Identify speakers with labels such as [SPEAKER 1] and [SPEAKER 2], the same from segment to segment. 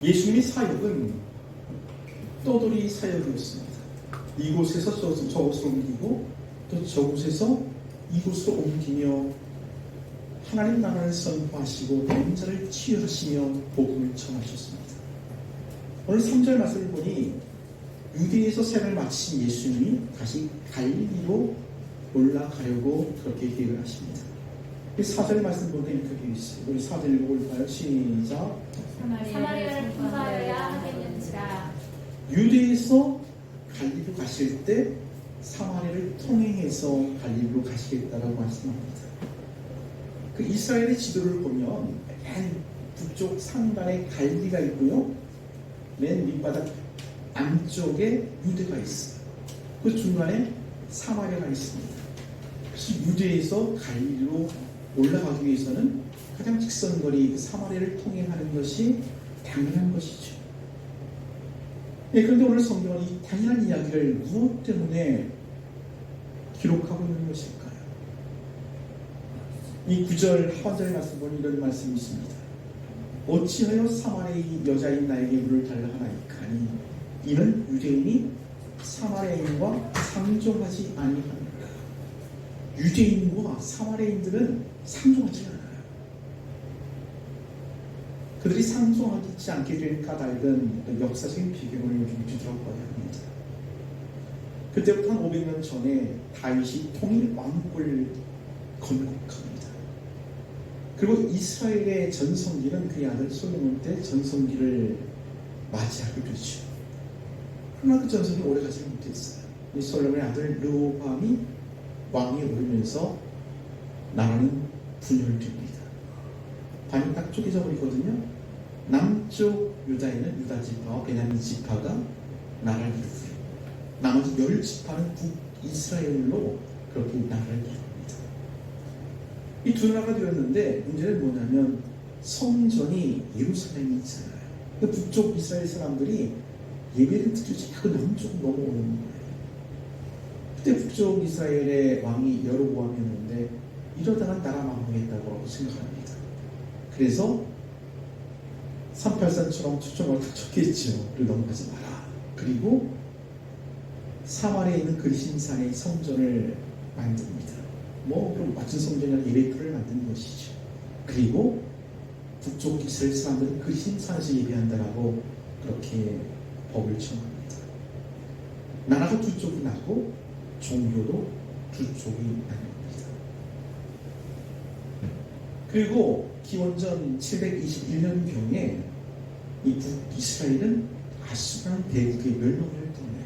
[SPEAKER 1] 예수님의 사역은 떠돌이 사역이었습니다. 이곳에서 저곳으로 옮기고 또 저곳에서 이곳으로 옮기며 하나님 나라를 선포하시고 병자를 치유하시며 복음을 전하셨습니다. 오늘 3절 말씀을 보니 유대에서 생을 마친 예수님이 다시 갈릴리로 올라가려고 그렇게 계획을 하십니다. 4절 말씀 보니까 이렇게 되어 있어요. 우리 4절 읽어볼까요? 시작.
[SPEAKER 2] 사마리아를 통과하여야 하겠는지라.
[SPEAKER 1] 유대에서 갈릴리로 가실 때 사마리아를 통행해서 갈릴리로 가시겠다라고 말씀합니다. 그 이스라엘의 지도를 보면 맨 북쪽 상단에 갈릴리가 있고요. 맨 밑바닥 안쪽에 유대가 있어요. 그 중간에 사마리아가 있습니다. 그래서 유대에서 갈릴리로 올라가기 위해서는 가장 직선거리 사마리아를 통행하는 것이 당연한 것이죠. 네, 그런데 오늘 성경은 이 당연한 이야기를 무엇 때문에 기록하고 있는 것일까요? 이 9절 하반절의 말씀 보면 이런 말씀이 있습니다. 어찌하여 사마리아의 여자인 나에게 물을 달라 하나이까? 이는 유대인이 사마리아인과 상종하지 아니하느니라. 유대인과 사마리아인들은 상종하지 않아요. 그들이 상종하지 않게 될 까닭은 역사적인 배경을 좀 뒤돌아봐야 합니다. 그때부터 한 500년 전에 다윗이 통일 왕국을 건국합니다. 그리고 이스라엘의 전성기는 그의 아들 솔로몬 때 전성기를 맞이하게 되죠. 그러나 그 전성기 오래가지 못했어요. 이 솔로몬의 아들 르호보암이 왕위에 오르면서 나라는 분열됩니다. 반이 딱 쪼개져 버리거든요. 남쪽 유다에는 유다 지파와 베냐민 지파가 나라를 이루고요. 나머지 10지파는 북이스라엘로 그렇게 나라를 이룹니다. 이 두 나라가 되었는데 문제는 뭐냐면 성전이 예루살렘이 있잖아요. 그 북쪽 이스라엘 사람들이 예배를 드리지 그 남쪽 넘어오는 거예요. 그때 북쪽 이스라엘의 왕이 여로보암이었는데 이러다가 나라 망하겠다고 생각합니다. 그래서 383처럼 초점을 딱 쳤겠죠. 그리고 넘어가지 마라. 그리고 사마리아에 있는 그리심산의 성전을 만듭니다. 그럼 맞은 성전이나 예배터를 만드는 것이죠. 그리고 북쪽 이스라엘 사람들은 그리심산에서 예배한다라고 그렇게 법을 정합니다. 나라가 두 쪽이 나고 종교도 두 쪽이 나뉩니다. 그리고 기원전 721년경에 이 북이스라엘은 아수라는 대국의 멸망을 떠나요.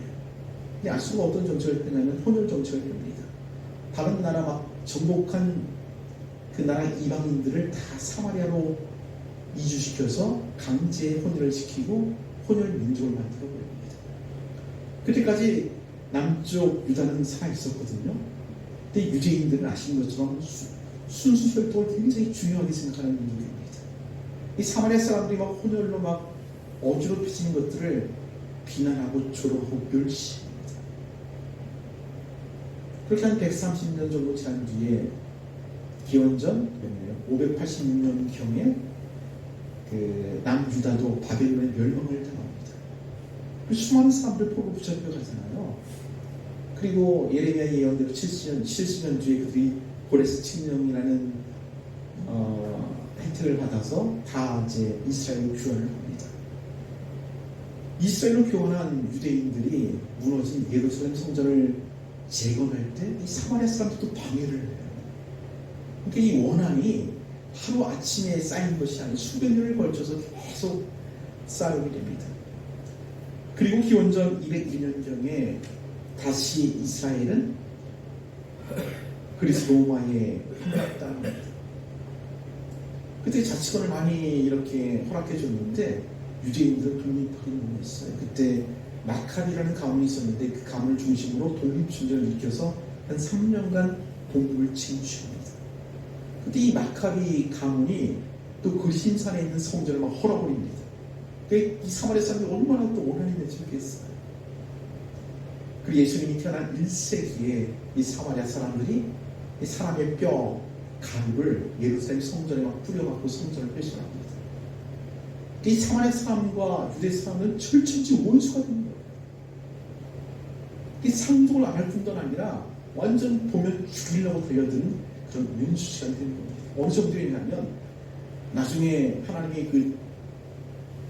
[SPEAKER 1] 이 아수가 어떤 정책을 펴냐면 혼혈 정책을 펴니다. 다른 나라 막 정복한 그 나라 이방인들을 다 사마리아로 이주시켜서 강제 혼혈을 시키고 혼혈 민족을 만들어 버립니다. 그때까지 남쪽 유다는 살아 있었거든요. 근데 유대인들은 아시는 것처럼 순수 혈통을 굉장히 중요하게 생각하는 민족입니다. 이 사마리아 사람들이 막 혼혈로 막 어지럽히는 것들을 비난하고 조롱하고 멸시합니다. 그렇게 한 130년 정도 지난 뒤에 기원전 586년경에 그 남유다도 바벨론의 멸망을 당합니다. 수많은 사람들 포로 붙잡혀 가잖아요. 그리고 예레미야 예언대로 70년 뒤에 그들이 고레스 칙령이라는 혜택을 받아서 다 이제 이스라엘로 교환을 합니다. 이스라엘로 교환한 유대인들이 무너진 예루살렘 성전을 재건할 때 이 사마리아 사람들도 방해를 해요. 그러니까 이 원한이 하루 아침에 쌓인 것이 아닌 수백 년을 걸쳐서 계속 쌓이게 됩니다. 그리고 기원전 201년경에 다시 이스라엘은 그리스 로마에 항복당합니다. 그때 자치권을 많이 이렇게 허락해 줬는데 유대인들은 독립하기 못했어요. 그때 마카비라는 가문이 있었는데 그 가문을 중심으로 독립운동을 일으켜서 한 3년간 독립을 쟁취합니다. 그때 이 마카비 가문이 또 그리심산에 있는 성전을 막 헐어버립니다. 이 사마리아 사람들이 얼마나 또 원한이 맺혔겠어요. 그리고 예수님이 태어난 1세기에 이 사마리아 사람들이 이 사람의 뼈 가루를 예루살렘 성전에 막 뿌려갖고 성전을 훼손합니다. 이 사마리아 사람과 유대 사람은 철천지 원수가 된 거예요. 이 상종을 안 할 뿐만 아니라 완전 보면 죽이려고 달려드는 그런 원수시간 되는 겁니다. 어느 정도였냐면 나중에 하나님이 그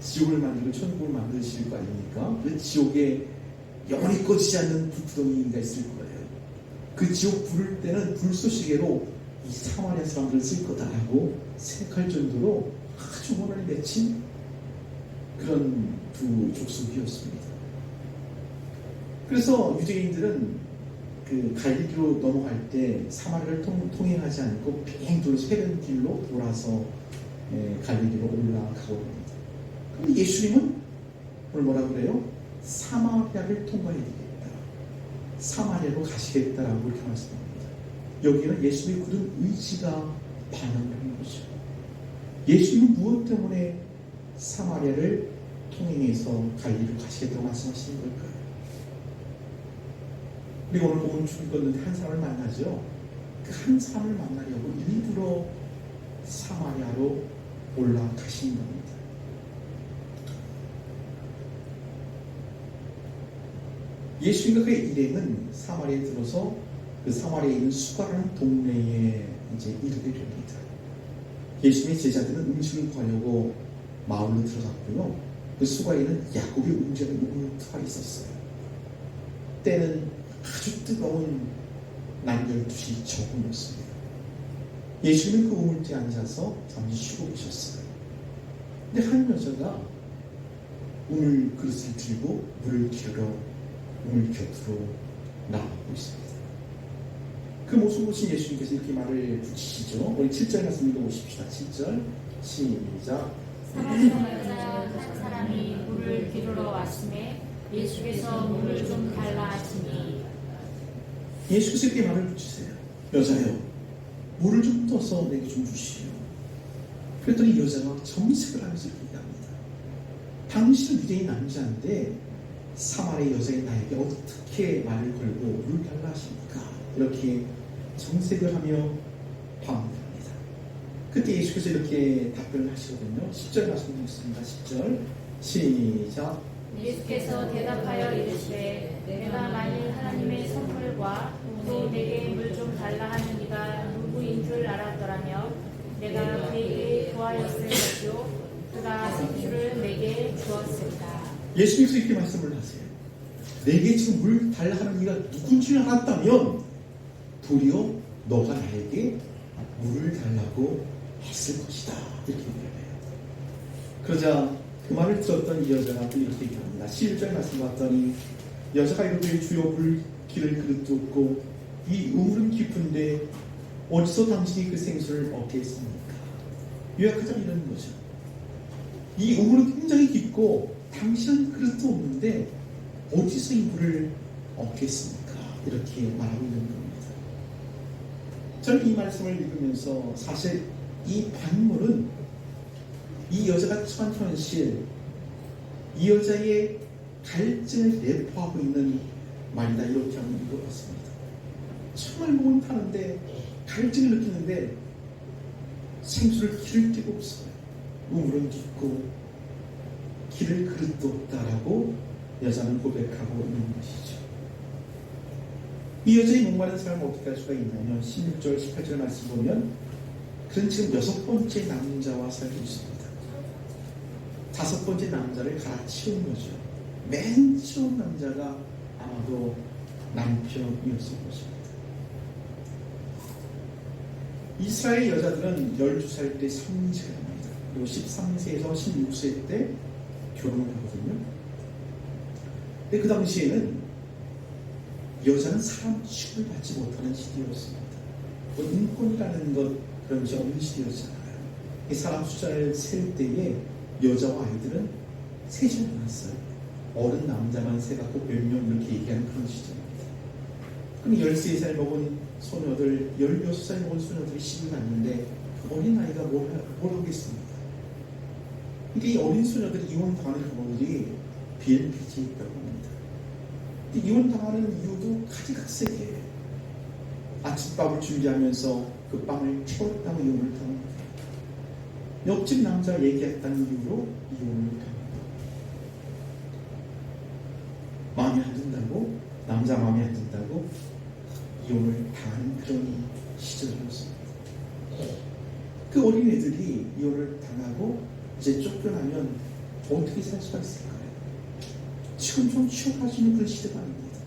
[SPEAKER 1] 지옥을 만들고 천국을 만드실 거 아닙니까? 그 지옥에 영원히 꺼지지 않는 불구덩이가 있을 거예요. 그 지옥 부를 때는 불쏘시개로 이 사마리아 사람들을 쓸 거다라고 생각할 정도로 아주 원한이 맺힌 그런 두 족속이었습니다. 그래서 유대인들은 그 갈릴리로 넘어갈 때 사마리아를 통행하지 않고 빙 돌아서 해변길로 돌아서 갈릴리로 올라가고 합니다. 그럼 예수님은 오늘 뭐라 그래요? 사마리아를 통과해야 되겠다. 사마리아로 가시겠다라고 이렇게 말씀합니다. 여기는 예수님의 그런 의지가 반영되는 거죠. 예수님은 무엇 때문에 사마리아를 통행해서 갈릴리로 가시겠다고 말씀하시는 걸까요? 우리가 오늘 복음 읽었는데 한 사람을 만나죠. 그 한 사람을 만나려고 일부러 사마리아로 올라가신 겁니다. 예수님과 그의 일행은 사마리아에 들어서 그 사마리아에 있는 수가라는 동네에 이제 이르게 됩니다. 예수님의 제자들은 음식을 구하려고 마을로 들어갔고요. 그 수가에는 야곱의 음식을 우물투가 있었어요. 때는 아주 뜨거운 낮 12시 저녁이었습니다. 예수님은 그 우물가에 앉아서 잠시 쉬고 계셨어요. 근데 한 여자가 우물 그릇을 들고 물을 기르러 우물 곁으로 나가고 있습니다. 그 모습을 보신 예수님께서 이렇게 말을 붙이시죠. 우리 7절 말씀 읽어보십시다. 7절 시작.
[SPEAKER 2] 사마리아 여자 한 사람이 물을 기르러 왔음에 예수께서 물을 좀 달라 하시니
[SPEAKER 1] 예수께서 이렇게 말을 붙이세요. 여자여, 물을 좀 떠서 내게 좀 주시오. 그랬더니 여자가 정색을 하면서 이렇게 얘기합니다. 당신은 유대인 남자인데 사마리아 여자인 나에게 어떻게 말을 걸고 물을 달라 하십니까? 이렇게 정색을 하며 반문합니다. 그때 예수께서 이렇게 답변을 하시거든요. 10절 말씀 드리겠습니다. 10절 시작.
[SPEAKER 2] 예수께서 대답하여 이르시되 내가 만일 하나님의 선물과 또 내게 물 좀 달라 하는 이가 누구인 줄 알았더라면 내가 그에게 구하였을 것이요 그가 생수를 내게 주었습니다.
[SPEAKER 1] 예수님께서 이렇게 말씀을 하세요. 내게 지금 물 달라 하는 이가 누군 줄 알았다면 도리어 너가 나에게 물을 달라고 했을 것이다. 이렇게 얘기해요. 그러자 그 말을 들었던 이 여자가 또 이렇게 얘기합니다. 11절 말씀 봤더니 여자가 이르되 주여 물 기를 그릇도 없고 이 우물은 깊은데 어디서 당신이 그 생수를 얻겠습니까? 요약하자면 이런 거죠. 이 우물은 굉장히 깊고 당신은 그릇도 없는데 어디서 이 물을 얻겠습니까? 이렇게 말하고 있는 겁니다. 저는 이 말씀을 읽으면서 사실 이 반문은 이 여자가 처한 현실, 이 여자의 갈증을 내포하고 있는 말이다 이렇게 한번 읽어봤습니다. 정말 목은 타는데 갈증을 느끼는데 생수를 기를 데가 없어요. 우물은 깊고 기를 그릇도 없다라고 여자는 고백하고 있는 것이죠. 이 여자의 목마른 삶을 어떻게 할 수가 있냐면 16절 18절 말씀 보면 그는 지금 6번째 남자와 살고 있습니다. 5번째 남자를 갈아치운 거죠. 맨 처음 남자가 아마도 남편이었을 것입니다. 이스라엘 여자들은 12살 때 성직을 합니다. 그리고 13세에서 16세 때 결혼을 하거든요. 근데 그 당시에는 여자는 사람 취급을 받지 못하는 시대였습니다. 뭐 인권이라는 것 그런 것이 없는 시대였잖아요. 이 사람 숫자를 셀 때에 여자와 아이들은 세지 않았어요. 어른 남자만 세갖고 몇 명 이렇게 얘기하는 그런 시대입니다. 그럼 13살 먹은 소녀들, 16살 먹은 소녀들이 시집을 갔는데 그 어린 아이가 뭘 하겠습니까? 이게 이 어린 소녀들이 이혼당하는 경우들이 비일비재해 있다고 합니다. 이혼당하는 이유도 가지각색이에요. 아침밥을 준비하면서 그 빵을 채웠다고 이혼을 당합니다. 옆집 남자 얘기했다는 이유로 이혼을 합니다. 마음에 안 든다고, 남자 마음에 안 든다고 이혼을 당하는 그런 시절이었습니다. 그 어린애들이 이혼을 당하고 이제 쫓겨나면 어떻게 살 수가 있을까요? 지금 좀 취업하시는 그런 시대가 아닙니다.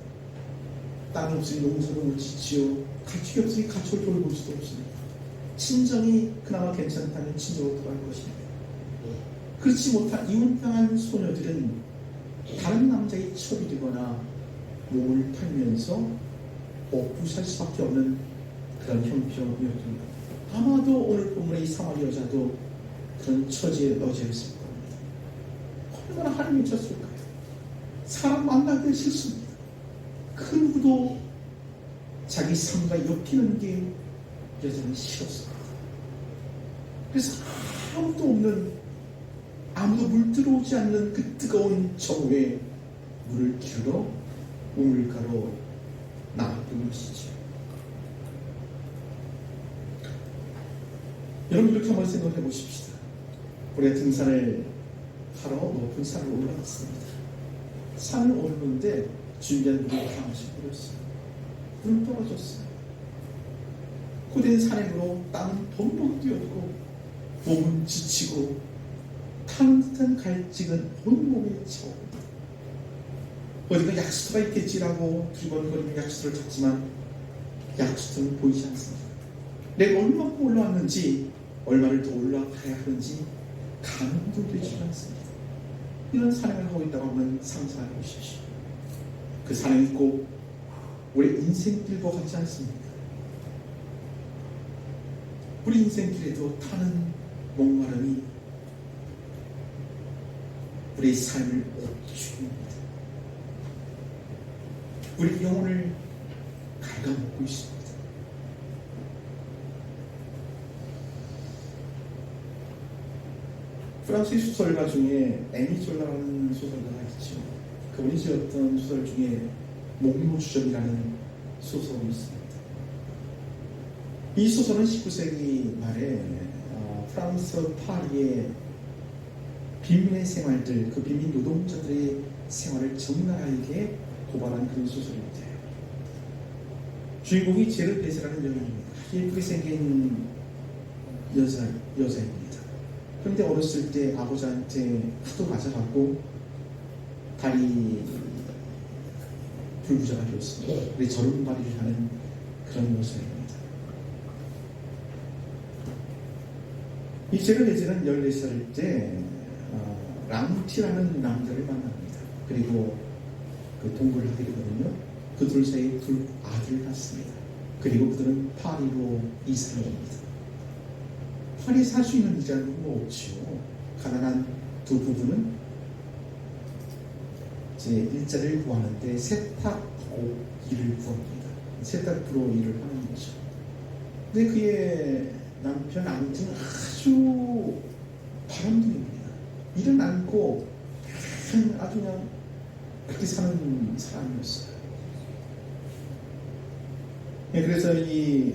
[SPEAKER 1] 땅이 없으니 농사를 못 짓지요. 가축이 없으니 가축을 돌볼 수도 없습니다. 친정이 그나마 괜찮다면 친정으로 돌아갈 것입니다. 그렇지 못한 이혼당한 소녀들은 다른 남자의 첩이 되거나 몸을 팔면서 먹고 살 수밖에 없는 그런 형편이었습니다. 아마도 오늘 본문의 이 사마리 여자도 그런 처지에 놓여있을 겁니다. 얼마나 하나님이 쳤을까요? 사람 만나기 싫습니다. 그 누구도 자기 삶과 엮이는 게 여자는 싫었습니다. 그래서 아무도 없는, 아무도 물 들어오지 않는 그 뜨거운 정오에 물을 기르러 우물가로 나갔던 것이죠. 여러분, 이렇게 한번 생각해 보십시다. 우리가 등산을 하러 높은 산을 올라갔습니다. 산을 오르는데 준비한 물이 다 마셔버렸어요. 물은 떨어졌어요. 고된 산행으로 땀은 벙벙 뛰었고 몸은 지치고 타는 듯한 갈증은 온몸에 차오릅니다. 어디가 약수터가 있겠지라고 두번거리며 약수터를 찾지만 약수터는 보이지 않습니다. 내가 얼마큼 올라왔는지, 얼마를 더 올라가야 하는지 감도 되지 않습니다. 이런 산행을 하고 있다고 하면 상상해 보십시오. 그 산행이 꼭 우리 인생길과 같지 않습니까? 우리 인생길에도 타는 목마름이 우리 삶을 죽입니다. 우리 영혼을 갉아먹고 있습니다. 프랑스 소설가 중에 에미 졸라라는 소설가가 있죠. 그분이 지었던 소설 중에 목노주전이라는 소설이 있습니다. 이 소설은 19세기 말에 프랑스 파리의 빈민의 생활들, 그 빈민 노동자들의 생활을 적나라하게 고발한 그런 소설입니다. 주인공이 제르 베세라는 여인입니다. 예쁘게 생긴 여자입니다. 그런데 어렸을 때 아버지한테 하도 맞아갖고 다리 불구자가 되었습니다. 근데 절음발이를 하는 그런 여자입니다. 이 제르 베세는 14살 때 랑티라는 남자를 만납니다. 그리고 그 동거를 하게 되거든요. 그 둘 사이에 둘 아들을 낳습니다. 그리고 그들은 파리로 이사를 옵니다. 파리에 살 수 있는 이자는 뭐 없지요. 가난한 두 부부는 이제 일자리를 구하는데 세탁고 일을 구합니다. 세탁부로 일을 하는 거죠. 근데 그의 남편 앙증은 아주 바람둥이입니다. 일은 않고 아주 그냥 그렇게 사는 사람이었어요. 그래서 이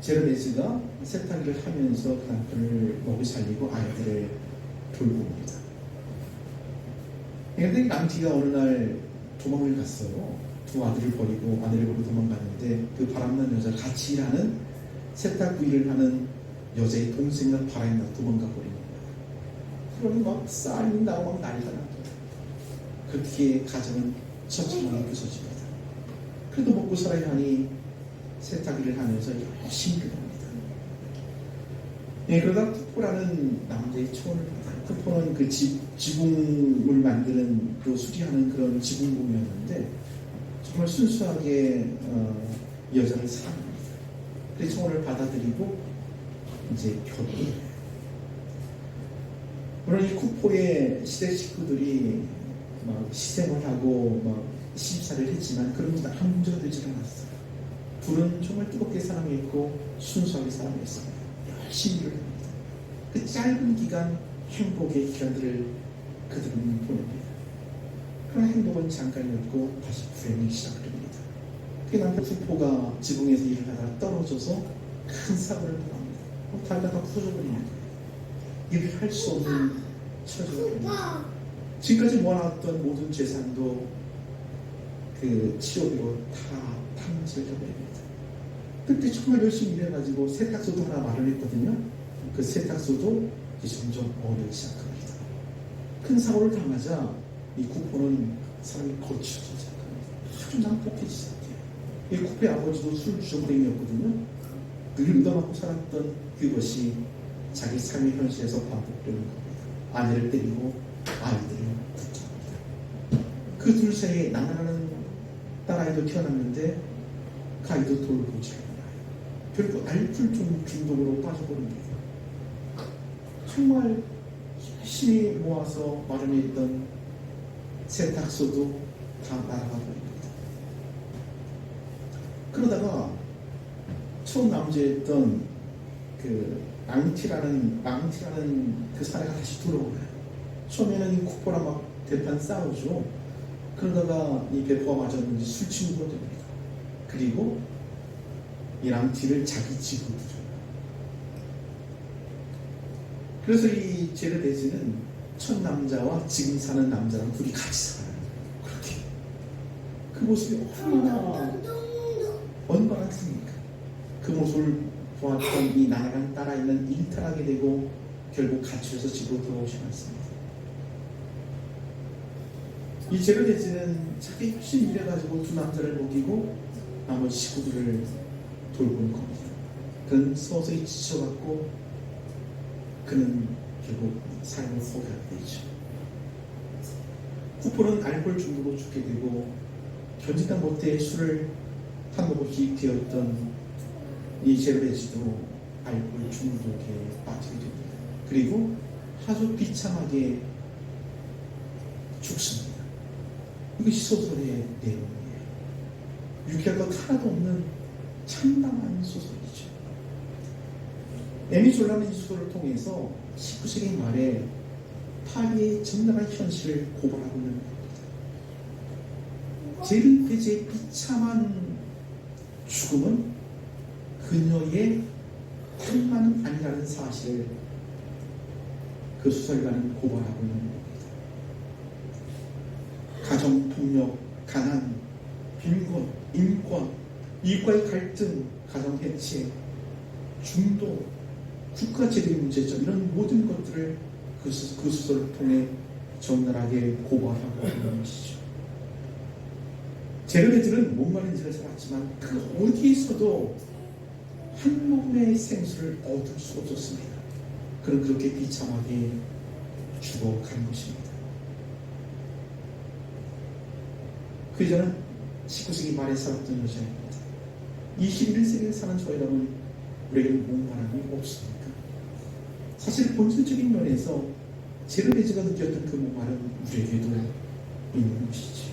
[SPEAKER 1] 제르베스가 세탁일을 하면서 그 남편을 먹이 살리고 아이들을 돌봅니다. 그런데 랑티가 어느 날 도망을 갔어요. 두 아들을 버리고 아내를 버리고 도망갔는데 그 바람난 여자, 같이 일하는 세탁부 일을 하는 여자의 동생과 바람이 나 도망가 버린 거예요. 그러면 막 쌀이 나고 막 난리가 납니다. 그렇게 가정은 처참하게 부서집니다. 그래도 먹고 살아야 하니 세탁일을 하면서 열심히 일합니다. 그러다 쿠포라는 남자의 초원을 받아요. 쿠포는 그 지붕을 만드는, 그 수리하는 그런 지붕공이었는데 정말 순수하게 여자를 사랑합니다. 그래서 초원을 받아들이고 이제 결혼을 해요. 물론 이 쿠포의 시댁 식구들이 막 시샘을 하고 막 시집살이를 했지만 그런 것도 아무 문제가 되지 않았어요. 둘은 정말 뜨겁게 사랑했고 순수하게 사랑했습니다. 열심히 일을 합니다. 그 짧은 기간 행복의 기간들을 그들은 보냅니다. 그러나 행복은 잠깐이었고 다시 불행이 시작됩니다. 그 남편 쿠포가 지붕에서 일을 하다가 떨어져서 큰 사고를 당합니다. 다리가 다 부서져 버립니다. 일을 할 수 없는 처지입니다. 지금까지 모아놨던 모든 재산도 그 치료비로 다 탕진을 해버립니다. 그때 정말 열심히 일해가지고 세탁소도 하나 마련했거든요. 그 세탁소도 이제 점점 어려기 시작합니다. 큰 사고를 당하자 이 쿠폰은 사람이 거치기 시작합니다. 아주 난폭해지기 시작해요. 이 쿠페 아버지도 술 주정뱅이였거든요. 늘 얻어맞고 살았던 그것이 자기 삶의 현실에서 반복되는 겁니다. 아내를 때리고 아이들을 굽게 합니다. 그 둘 사이에 나나라는 딸아이도 태어났는데 그 아이도 돌보지 않아요. 결국 알코올 중독으로 빠져버립니다. 정말 열심히 모아서 마련했던 세탁소도 다 날아가 버립니다. 그러다가 처음 남자였던 그 앙티라는 그 사례가 다시 들어오나요. 처음에는 이 쿠퍼랑 막 대판 싸우죠. 그러다가 이 배포가 맞았는지 술 친구가 됩니다. 그리고 이 앙티를 자기 집으로 들여요. 그래서 이 제르데즈는 첫 남자와 지금 사는 남자랑 둘이 같이 살아요. 그렇게 그 모습이 얼마나 큽니까? 그 모습을 보았던 이 나나랑 딸아이는 일탈하게 되고 결국 가출해서 집으로 돌아오지 않습니다. 이 제르데즈는 자기 열심히 일해가지고 두 남자를 먹이고 나머지 식구들을 돌보는 겁니다. 그는 서서히 지쳐갔고 그는 결국 삶을 포기하게 되죠. 쿠퍼는 알코올 중독으로 죽게 되고 견디다 못해 술을 한 모금 기입되었던 이 제르데즈도 알코올 중독에 빠지게 됩니다. 그리고 아주 비참하게 죽습니다. 이것이 소설의 내용이에요. 유쾌할 것 하나도 없는 참담한 소설이죠. 에미 졸라는 이 소설을 통해서 19세기 말에 파리의 정당한 현실을 고발하고 있는 겁니다. 제르데즈의 비참한 죽음은 그녀의 낭만은 아니라는 사실을 그 소설가는 고발하고 있는 겁니다. 가정폭력, 가난, 빈곤, 인권, 이익과의 갈등, 가정해체, 중독, 국가재정의 문제점 이런 모든 것들을 그 소설을 통해 적나라하게 고발하고 있는 것이죠. 제르데즈는 목마른 인생을 살았지만 그 어디에서도 한 모금의 생수를 얻을 수 없었습니다. 그는 그렇게 비참하게 죽어간 것입니다. 그 여자는 19세기 말에 살았던 여자입니다. 21세기에 사는 저희라면 우리에게는 목마름이 없습니까? 사실 본질적인 면에서 제르데즈가 느꼈던 그 목마름 우리에게도 있는 것이지.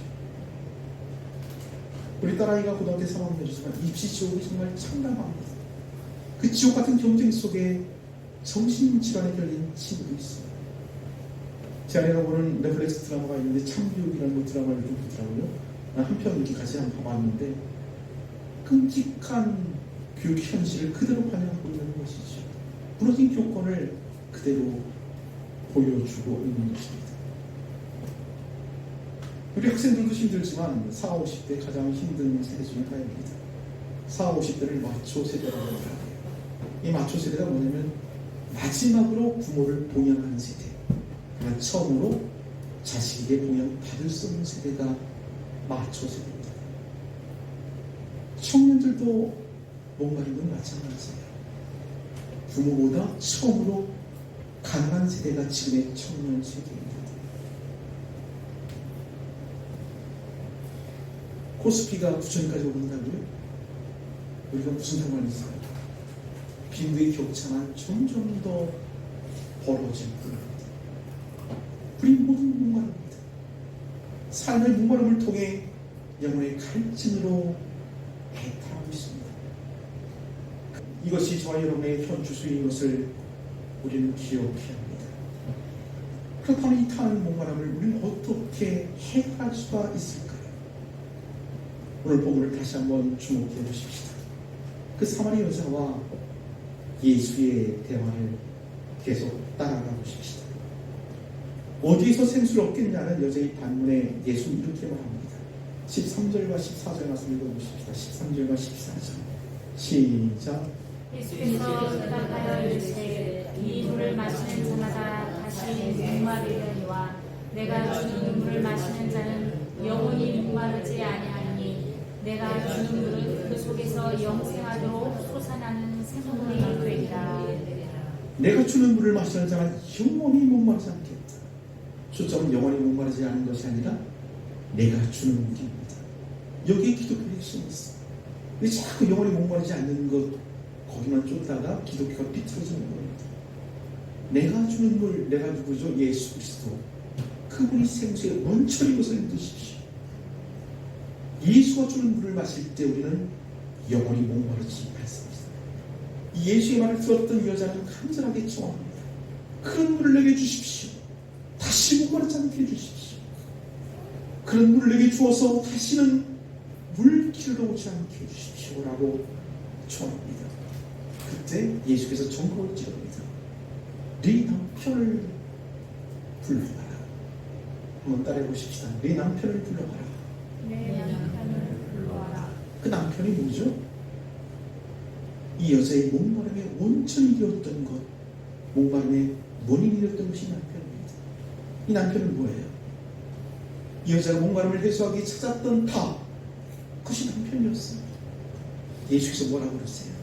[SPEAKER 1] 우리 딸아이가 고등학교 3학년이지만 입시 지옥이 정말 참담합니다. 그 지옥 같은 경쟁 속에 정신질환에 걸린 친구도 있습니다. 제 아내가 보는 넷플릭스 드라마가 있는데 참교육이라는 드라마를 좀 보더라고요. 한편 이렇게 같이 한번 봐봤는데 끔찍한 교육 현실을 그대로 반영하고 있는 것이죠. 무너진 교권을 그대로 보여주고 있는 것입니다. 우리 학생들도 힘들지만 40, 50대 가장 힘든 세대 중에 하나입니다. 40, 50대를 마초 세대라고 합니다. 이 마초 세대가 뭐냐면 마지막으로 부모를 봉양하는 세대, 그러니까 처음으로 자식에게 봉양받을 수 없는 세대가 마초 세대입니다. 청년들도 목마른 건 마찬가지예요. 부모보다 처음으로 가난한 세대가 지금의 청년 세대입니다. 코스피가 9천까지 오른다고요? 우리가 무슨 상관이 있어요? 빈부의 격차만 점점 더 벌어질 뿐입니다. 우리 모든 목마릅니다. 삶의 목마름을 통해 영혼의 갈증으로 배탈하고 있습니다. 이것이 저와 여러분의 현 주소인 것을 우리는 기억해야 합니다. 그렇다면 이 타는 목마름을 우리는 어떻게 해결할 수가 있을까요? 오늘 본문을 다시 한번 주목해 보십시다. 그 사마리 여자와 예수의 대화를 계속 따라가 보십시다. 어디서 생수를 얻겠냐는 여자의 반문에 예수 이렇게 말합니다. 13절과 14절 말씀 읽어보십시다. 13절과 14절 시작.
[SPEAKER 2] 예수께서 대답하여 이르시되 이 물을 마시는 자마다 다시 목마르려니와 내가 주는 물을 마시는 자는 영원히 목마르지 아니하니 내가 주는 물은 그 속에서 영생하도록 솟아나는 생물이 되리라.
[SPEAKER 1] 내가 주는 물을 마시는 자는 영원히 목마르지 않겠다. 초점은 영원히 목마르지 않은 것이 아니라 내가 주는 물입니다. 여기에 기독교의 핵심이 있어. 왜 자꾸 영원히 목마르지 않는 것 거기만 쫓다가 기독교가 비틀어지는 겁니다. 내가 주는 물, 내가 누구죠? 예수 그리스도. 그분이 생수의 원천인 것을 믿으십시오. 예수가 주는 물을 마실 때 우리는 영원히 목마르지 않습니다. 이 예수의 말을 들었던 여자는 간절하게 청합니다. 그런 물을 내게 주십시오. 다시 목마르지 않게 해주십시오. 그런 물을 내게 주어서 다시는 물길로 오지 않게 해주십시오 라고 청합니다. 그때 예수께서 정곡을 지릅니다. 네 남편을 불러가라. 한번 따라해 보십시다. 네 남편을 불러가라.
[SPEAKER 2] 내 남편을 불러와라.
[SPEAKER 1] 그 남편이 뭐죠? 이 여자의 목마름의 원천이 되었던 것, 목마름의 원인이 되었던 것이 남편입니다. 이 남편은 뭐예요? 이 여자가 목마름을 해소하기 찾았던 답, 그것이 남편이었습니다. 예수께서 뭐라고 그러세요?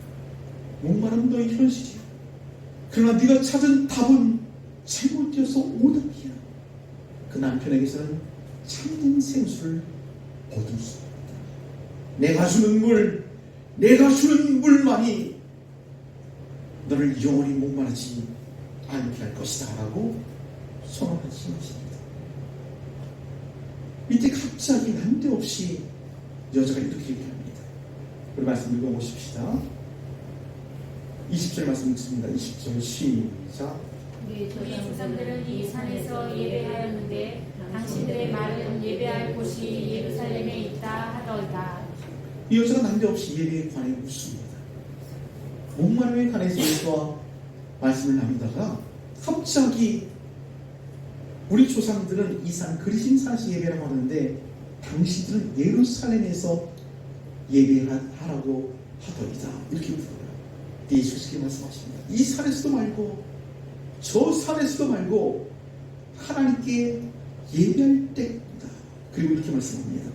[SPEAKER 1] 목마름 너의 현실이야. 그러나 네가 찾은 답은 잘못되어서 오답이야. 그 남편에게서는 참된 생수를 얻을 수 없다. 내가 주는 물, 내가 주는 물만이 너를 영원히 목마르지 않게 할 것이다 라고 선언하신 것입니다. 이때 갑자기 난데없이 여자가 이렇게 얘기합니다. 우리 말씀 읽어보십시다. 20절 말씀 읽습니다. 20절 시작.
[SPEAKER 2] 우리 조상들은 이 산에서 예배하였는데 당신들의 말은 예배할 곳이 예루살렘에 있다 하더이다.
[SPEAKER 1] 이 여자가 난데없이 예배에 관해 묻습니다. 목마름에 관해서 예수와 말씀을 나누다가 갑자기 우리 조상들은 이 산 그리심산에서 예배라고 하는데 당신들은 예루살렘에서 예배하라고 하더이다. 이렇게 물어요. 예수께서 말씀하십니다. 이 산에서도 말고 저 산에서도 말고 하나님께 예배할 때입니다. 그리고 이렇게 말씀합니다.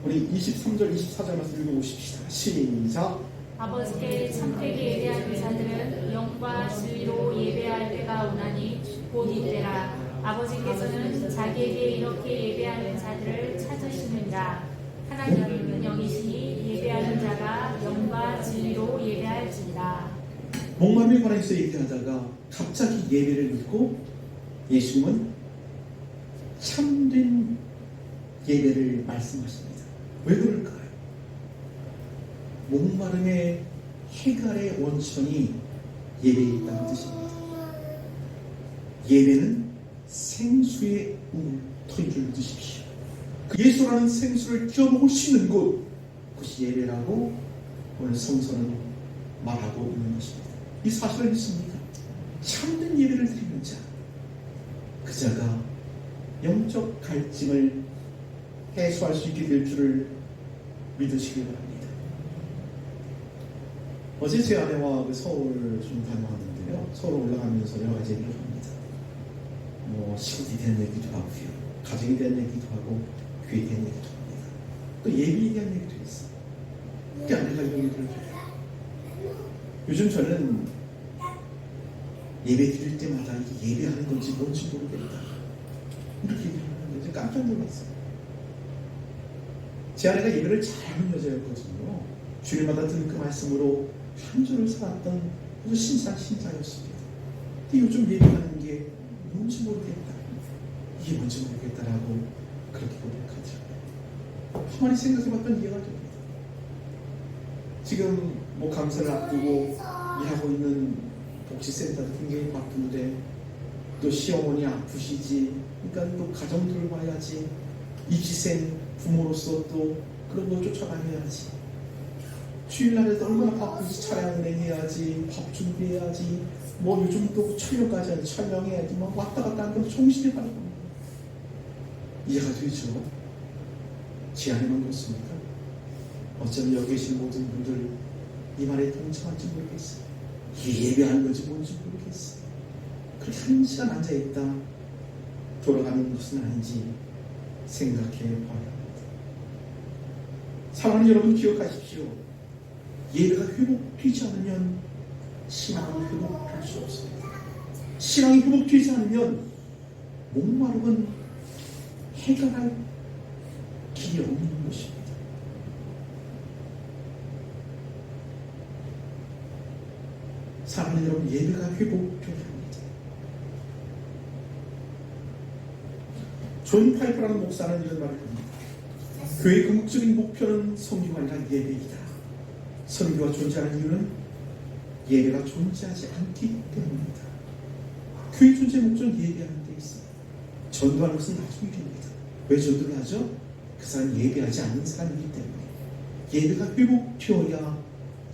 [SPEAKER 1] 우리 23절 24절 말씀 읽어보십시다. 시작.
[SPEAKER 2] 아버지께 참되게 예배하는 자들은 영과 진리로 예배할 때가 오나니 곧 이때라. 아버지께서는 자기에게 이렇게 예배하는 자들을 찾으시느니라. 하나님은 영이시니 예배하는 자가 영과 진리로 예배할지니라.
[SPEAKER 1] 목마름에 관해서 얘기하다가 갑자기 예배를 믿고 예수님은 참된 예배를 말씀하십니다. 왜 그럴까요? 목마름의 해갈의 원천이 예배에 있다는 뜻입니다. 예배는 생수의 터인 줄 드십시오. 그 예수라는 생수를 끼워먹을 수 있는 곳, 그것이 예배라고 오늘 성서는 말하고 있는 것입니다. 이 사실을 믿습니까? 참된 예배를 드리는 자, 그 자가 영적 갈증을 해소할 수 있게 될 줄을 믿으시기 바랍니다. 어제 제 아내와 서울 좀 다녀왔는데요. 서울 올라가면서 여러 가지 얘기를 합니다. 시골이 대한 얘기도 하고요. 가정에 대한 얘기도 하고 교회에 대한 얘기도 합니다. 또 예비에 대한 얘기도 있어요. 그게 아내가 이런 얘기를 해요. 요즘 저는 예배 드릴 때마다 이게 예배하는 건지 뭔지 모르겠다. 이렇게 얘기하는데 이제 깜짝 놀랐어요. 제 아내가 예배를 잘하는 여자였거든요. 주일마다 듣는 그 말씀으로 한 주를 살았던 아주 신사였습니다. 근데 요즘 예배하는 게 뭔지 모르겠다. 이게 뭔지 모르겠다라고 그렇게 고백하더라고요. 가만히 생각해봤더니 이해가 됩니다. 지금 감사를 앞두고 일하고 있는 복지센터도 굉장히 바쁜데 또 시어머니 아프시지, 그러니까 또 가정 돌봐야지, 입시생 부모로서 또 그런 거 쫓아다녀야지, 주일날에도 얼마나 바쁜지 차량 운행해야지, 밥 준비해야지, 뭐 요즘 또 촬영까지 촬영해야지 막 왔다 갔다 하는 건 정신이 나는 겁니다. 이해가 되죠? 제 안에만 그렇습니까? 어쩌면 여기 계신 모든 분들 이 말에 동참할지 모르겠어요. 예배하는 건지 뭔지 모르겠어요. 그렇게 한 시간 앉아있다 돌아가는 것은 아닌지 생각해 봐야 합니다. 사랑하는 여러분, 기억하십시오. 예배가 회복되지 않으면 신앙은 회복할 수 없습니다. 신앙이 회복되지 않으면 목마름은 해결할 길이 없는 것입니다. 사랑하는 여러분, 예배가 회복되어야 합니다. 존 파이프라는 목사는 이런 말을 합니다. 교회의 궁극적인 목표는 성교가 아니라 예배이다. 성교가 존재하는 이유는 예배가 존재하지 않기 때문입니다. 교회 존재의 목적은 예배하는 데 있습니다. 전도하는 것은 나중 일입니다. 왜 전도를 하죠? 그 사람은 예배하지 않는 사람이기 때문에. 예배가 회복되어야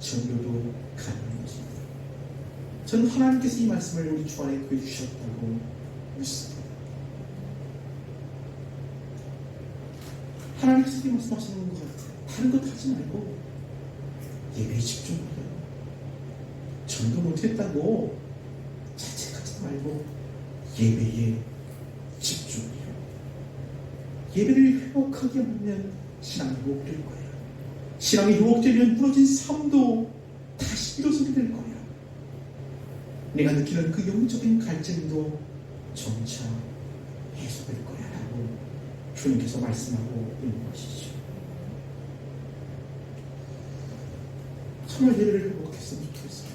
[SPEAKER 1] 전도도 가능한 것입니다. 저는 하나님께서 이 말씀을 우리 주 안에 구해 주셨다고 믿습니다. 하나님께서 이 말씀하시는 것 같아요. 다른 것 하지 말고 예배에 집중하세요. 전도 못했다고 자책하지 말고 예배에 집중해요. 예배를 회복하게 하면 신앙이 회복될 거예요. 신앙이 회복되면 무너진 삶도 다시 일어서게 될 거예요. 내가 느끼는 그 영적인 갈증도 점차 해소될 거야 라고 주님께서 말씀하고 있는 것이죠. 정말 예배를 회복했으면 좋겠어요.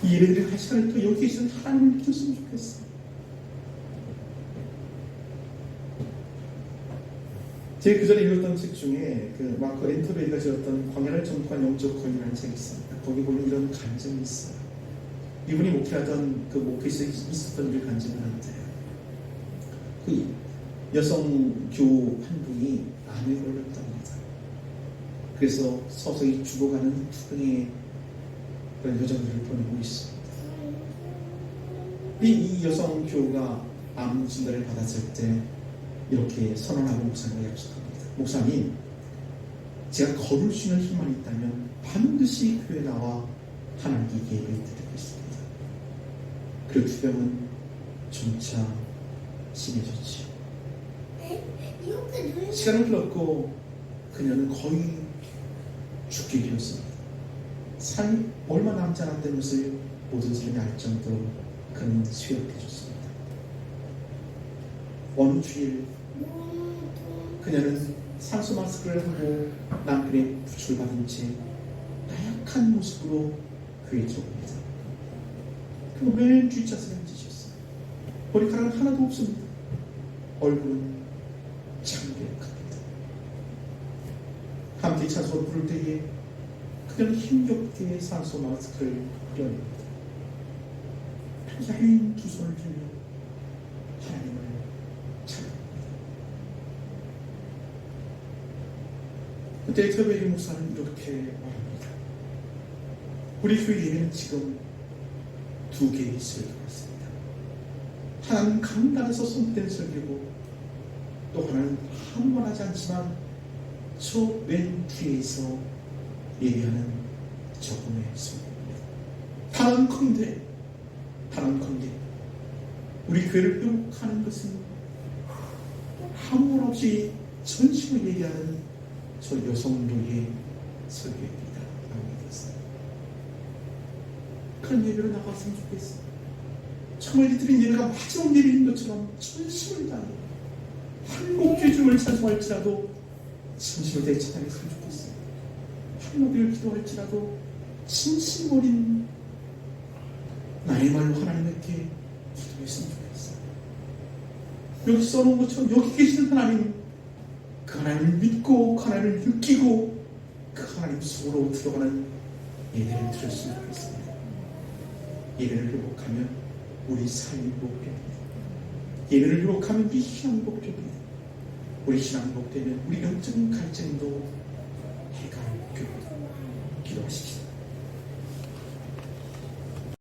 [SPEAKER 1] 이 예배를 한 시간에 또 여기 계신 하나님을 믿었으면 좋겠어요. 제가 그 전에 읽었던 책 중에 그 마크 엔터베리가 지었던 광야를 정복한 영적 거인이라는 책이 있습니다. 거기 보면 이런 간증이 있어요. 이분이 목회하던 그 목회에서 있었던 일 간증을 하는데요. 그 여성 교우 한 분이 암에 걸렸답니다. 그래서 서서히 죽어가는 투병의 그런 여정들을 보내고 있습니다. 이 여성 교우가 암 진단을 받았을 때 이렇게 선언하고 목사님과 약속합니다. 목사님, 제가 걸을 수 있는 힘만 있다면 반드시 교회에 나와 하나님께 예배 드리고 있습니다. 그 투병은 점차 심해졌지요. 시간을 흘렀고 그녀는 거의 죽게 되었습니다. 삶이 얼마 남지 않았다는 것을 모든 사람이 알 정도로 그는 쇠약해졌습니다. 어느 주일 그녀는 산소 마스크를 하고 남편의 부출받은 채 나약한 모습으로 교회에 들어옵니다. 그리고 매일 뒷좌석에 앉으셨어요. 머리카락은 하나도 없습니다. 얼굴은 창백합니다. 함께 찬송을 부를 때에 그녀는 힘겹게 산소 마스크를 끌어냅니다. 얇은 두 손을 들며 하나님을 찬양합니다. 그때 터베리 목사는 이렇게 말합니다. 우리 교회 예배는 지금 두 개의 설교가 있습니다. 하나는 강단에서 선포된 설교고 또 하나는 한번하지 않지만 저 맨 뒤에서 예배하는 저분의 설교입니다. 단언컨대 우리 교회를 회복하는 것은 아무 없이 전심을 얘기하는 저 여성들의 설교입니다. 라고 얘기했어요. 그런 예배로 나갔으면 좋겠어요. 정말 이들의 예배가 마지막 예배인 것처럼 전심을 다해 한곡 주님을 찬송할지라도 진심을 다해 찬양했으면 좋겠어요. 한곡을 기도할지라도 진심 어린 나의 말로 하나님께 기도했으면 좋겠어요. 여기 써놓은 것처럼 여기 계시는 하나님, 그 하나님을 믿고 그 하나님을 느끼고 그 하나님 속으로 들어가는 예배를 드렸으면 좋겠습니다. 예배를 회복하면 우리 삶이 회복됩니다. 예배를 회복하면 우리 신앙이 회복됩니다. 우리 신앙이 회복되면 우리 영적인 갈증도 해결됩니다. 기도하십시다.